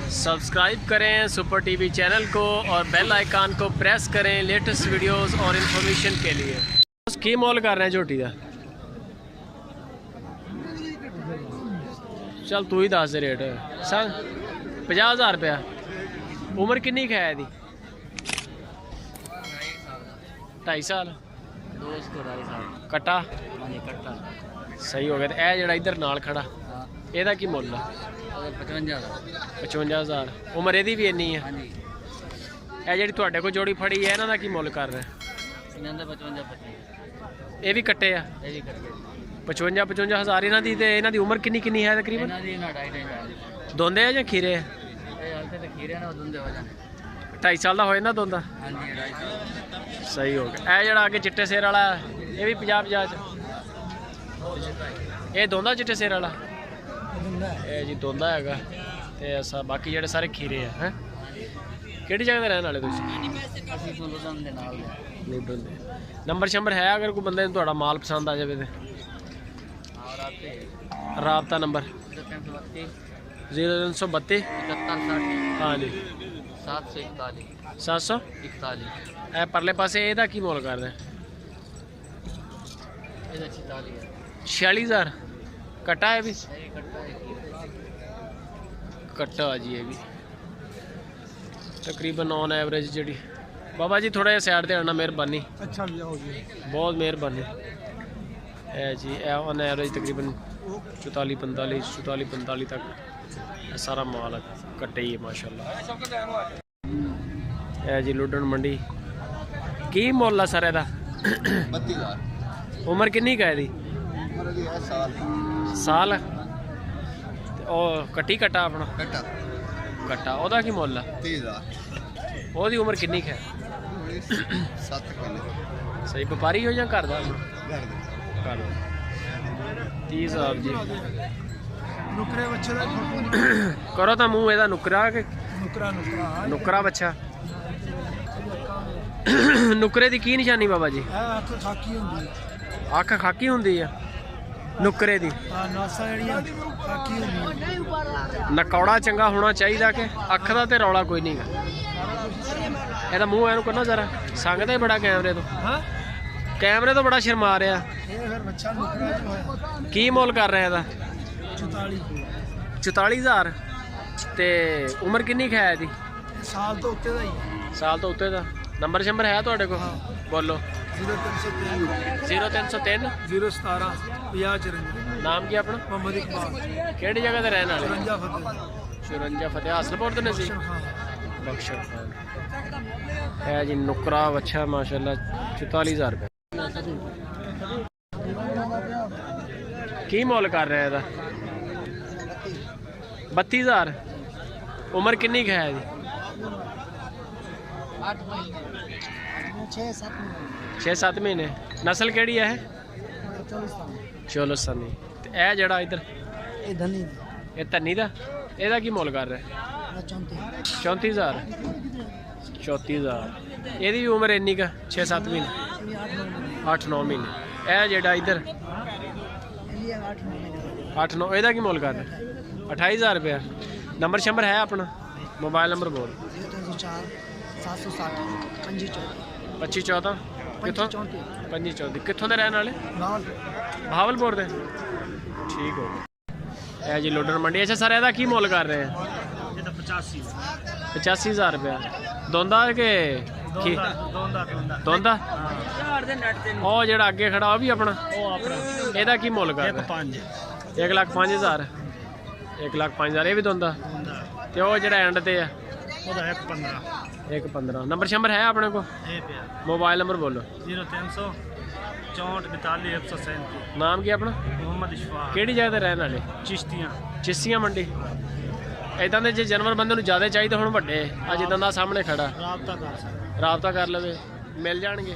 Subscribe करें super TV channel को और बेल आइकन को प्रेस करें लेटेस्ट वीडियोस और इन्फॉर्मेशन के लिए। की मोल कर रहे हैं झोटी का? चल तू ही दस दे रेट। सर 50,000 रुपया। उम्र किन्नी है इसकी? 2.5 साल। कट्टा सही हो गया। तो यह जरा इधर नाल खड़ा ਇਹਦਾ ਕੀ ਮੁੱਲ ਆ? 55,000। ਉਮਰ ਇਹਦੀ ਵੀ ਇੰਨੀ ਆ? ਇਹ ਜਿਹੜੀ ਤੁਹਾਡੇ ਕੋਲ ਜੋੜੀ ਫੜੀ ਹੈ ਇਹਨਾਂ ਦਾ ਕੀ ਮੁੱਲ ਕਰ ਰਹੇ? ਇਹਨਾਂ ਦਾ 55 ਇਹ ਵੀ ਕੱਟੇ ਆ? ਇਹ ਵੀ ਕੱਟੇ 55,000 ਇਹਨਾਂ ਦੀ। ਤੇ ਇਹਨਾਂ ਦੀ ਉਮਰ ਕਿੰਨੀ ਕਿੰਨੀ ਹੈ ਤਕਰੀਬਨ? ਇਹਨਾਂ ਦੀ 2.5 ਦੋਂਦੇ ਆ ਜਾਂ ਖੀਰੇ ਆ? ਇਹ ਹਾਲ ਤੇ ਖੀਰੇ ਨਾਲ ਦੋਂਦੇ ਹੋ ਜਾਣ। 2.5 ਸਾਲ ਦਾ ਹੋਏ ਨਾ ਦੋਂਦਾ? ਹਾਂਜੀ 2.5 ਸਹੀ ਹੋ ਗਿਆ। ਇਹ ਜਿਹੜਾ ਅੱਗੇ ਚਿੱਟੇ ਸਿਰ ਵਾਲਾ ਇਹ ਵੀ 50 ਚ? ਇਹ ਦੋਂਦਾ ਚਿੱਟੇ ਸਿਰ ਵਾਲਾ? ਇਹ ਜੀ ਦੋਂਦਾ ਹੈਗਾ। ਤੇ ਅਸਾਂ ਬਾਕੀ ਜਿਹੜੇ ਸਾਰੇ ਖੀਰੇ ਆ। ਹੈ ਕਿਹੜੀ ਜਗ੍ਹਾ ਤੇ ਰਹਿਣ ਵਾਲੇ ਤੁਸੀਂ? ਅਸੀਂ ਲੁੱਡਨ ਦੇ ਨਾਲ। ਲੁੱਡਨ ਦੇ। ਨੰਬਰ ਸ਼ੰਬਰ ਹੈ ਅਗਰ ਕੋਈ ਬੰਦੇ ਨੂੰ ਤੁਹਾਡਾ ਮਾਲ ਪਸੰਦ ਆ ਜਾਵੇ ਤੇ? ਰਾਬਤਾ ਨੰਬਰ 0332 ਹਾਂ ਜੀ 741। ਇਹ ਪਰਲੇ ਪਾਸੇ ਇਹਦਾ ਕੀ ਮੁੱਲ ਕਰਦੇ? ਇਹਦਾ 46,000। कट्टा है भी? कट्टा जी है भी तकरीबन ऑन एवरेज जी। बाबा जी थोड़ा जिहा साइड ते आना मेहरबानी। अच्छा बहुत मेहरबानी है जी। ऑन एवरेज तकरीबन 44-45 तक सारा माल कट्टे ही है माशाल्लाह। है जी लुडन मंडी। की मुल है सर एदा? 32,000। उम्र किन्नी का है? साल। कट्टी कट्टा अपना कट्टा ओदा की मुल है? 30,000। ओदी उम्र किन्नी है? 7 किलो। सही व्यापारी हो या घर दा? घर 30,000 जी। नुकरे बच्चे करो तो मूँह एदा नुकरा के नुकरा बच्चा। नुकरे दी की निशानी बाबा जी? अख खाकी होंदी है नुकरे दी? नकौड़ा चंगा होना चाहिए कि अख का तो रौला कोई नहीं गा। ਇਹਦਾ ਮੂੰਹ ਇਹਨੂੰ ਕਰਨਾ ਜ਼ਰਾ। ਸੰਗਦਾ ਹੀ ਬੜਾ ਕੈਮਰੇ ਤੋਂ। ਕੈਮਰੇ ਤੋਂ ਬੜਾ ਸ਼ਰਮਾ ਰਿਹਾ। ਕੀ ਮੁੱਲ ਕਰ ਰਿਹਾ ਇਹਦਾ? 44,000। ਤੇ ਉਮਰ ਕਿੰਨੀ ਹੈ ਇਹਦੀ? ਸਾਲ ਤੋਂ ਉੱਤੇ ਦਾ ਹੀ। ਸਾਲ ਤੋਂ ਉੱਤੇ ਦਾ। ਨੰਬਰ ਸ਼ੰਬਰ ਹੈ ਤੁਹਾਡੇ ਕੋਲ? ਬੋਲੋ। 0303 017 5054। ਨਾਮ ਕੀ ਆਪਣਾ? ਮੁਹੰਮਦ ਇਕਬਾਲ। ਕਿਹੜੀ ਜਗ੍ਹਾ ਤੇ ਰਹਿਣ ਵਾਲੇ? 54 ਫਤਿਹ ਹਾਸਲਪੁਰ ਦੇ ਨਜ਼ਦੀਕ। ਬਖਸ਼ਰ ਖਾਨ ਹੈ ਜੀ। ਨੁਕਰਾ ਵੱਛਾ ਮਾਸ਼ਾਅੱਲਾ 44,000 ਰੁਪਏ। ਕੀ ਮੁੱਲ ਕਰ ਰਿਹਾ ਇਹਦਾ? 32,000। ਉਮਰ ਕਿੰਨੀ ਹੈ ਇਹਦੀ? 6-7 ਮਹੀਨੇ। ਨਸਲ ਕਿਹੜੀ ਹੈ ਇਹ? ਚੋਲਸਤਾਨੀ। ਤੇ ਇਹ ਜਿਹੜਾ ਇੱਧਰ ਇਹ ਧੰਨੀ ਦਾ ਇਹਦਾ ਕੀ ਮੁੱਲ ਕਰ ਰਿਹਾ? 34,000। 34,000। ਇਹਦੀ ਵੀ ਉਮਰ ਇੰਨੀ ਕਾ 6-7 ਮਹੀਨੇ 8-9 ਮਹੀਨੇ। ਇਹ ਜਿਹੜਾ ਇੱਧਰ 8-9 ਇਹਦਾ ਕੀ ਮੁੱਲ ਕਰ ਰਿਹਾ? 28,000 ਰੁਪਇਆ। ਨੰਬਰ ਸ਼ੰਬਰ ਹੈ ਆਪਣਾ? ਮੋਬਾਈਲ ਨੰਬਰ ਬੋਲ। 2514। ਕਿੱਥੋਂ? 2514। ਕਿੱਥੋਂ ਦੇ ਰਹਿਣ ਵਾਲੇ? ਭਾਵਲਪੁਰ ਦੇ। ਠੀਕ ਹੋ ਗਿਆ। ਇਹ ਜੀ ਲੋਡਰ ਮੰਡੀ। ਅੱਛਾ ਸਰ ਇਹਦਾ ਕੀ ਮੁੱਲ ਕਰ ਰਹੇ ਆ? 85,000 ਰੁਪਇਆ। ਦੋਂਦਾ ਕਿ ਦੋਂਦਾ? ਉਹ ਜਿਹੜਾ ਅੱਗੇ ਖੜਾ ਉਹ ਵੀ ਆਪਣਾ? ਇਹਦਾ ਕੀ ਮੁੱਲ ਕਰ ਰਹੇ? 1,05,000। 1,05,000 ਇਹ ਵੀ ਦੋਂਦਾ? ਤੇ ਉਹ ਜਿਹੜਾ ਐਂਡ ਤੇ ਆ? 1,15। ਨੰਬਰ ਸ਼ੰਬਰ ਹੈ ਆਪਣੇ ਕੋਲ? मोबाइल नंबर बोलो। 0300 64 42 137। नाम की अपना? मोहम्मद इशफाक। ਕਿਹੜੀ ਜਗ੍ਹਾ ਤੇ ਰਹਿਣ ਵਾਲੇ? ਚਿਸ਼ਤੀਆਂ ਮੰਡੀ। ਇਦਾਂ ਦੇ ਜੇ ਜਾਨਵਰ ਬੰਦੇ ਨੂੰ ਜ਼ਿਆਦਾ ਚਾਹੀਦੇ ਹੁਣ ਵੱਡੇ ਆ ਜਿੱਦਾਂ ਦਾ ਸਾਹਮਣੇ ਖੜਾ ਰਾਬਤਾ ਕਰ ਲਵੇ ਮਿਲ ਜਾਣਗੇ।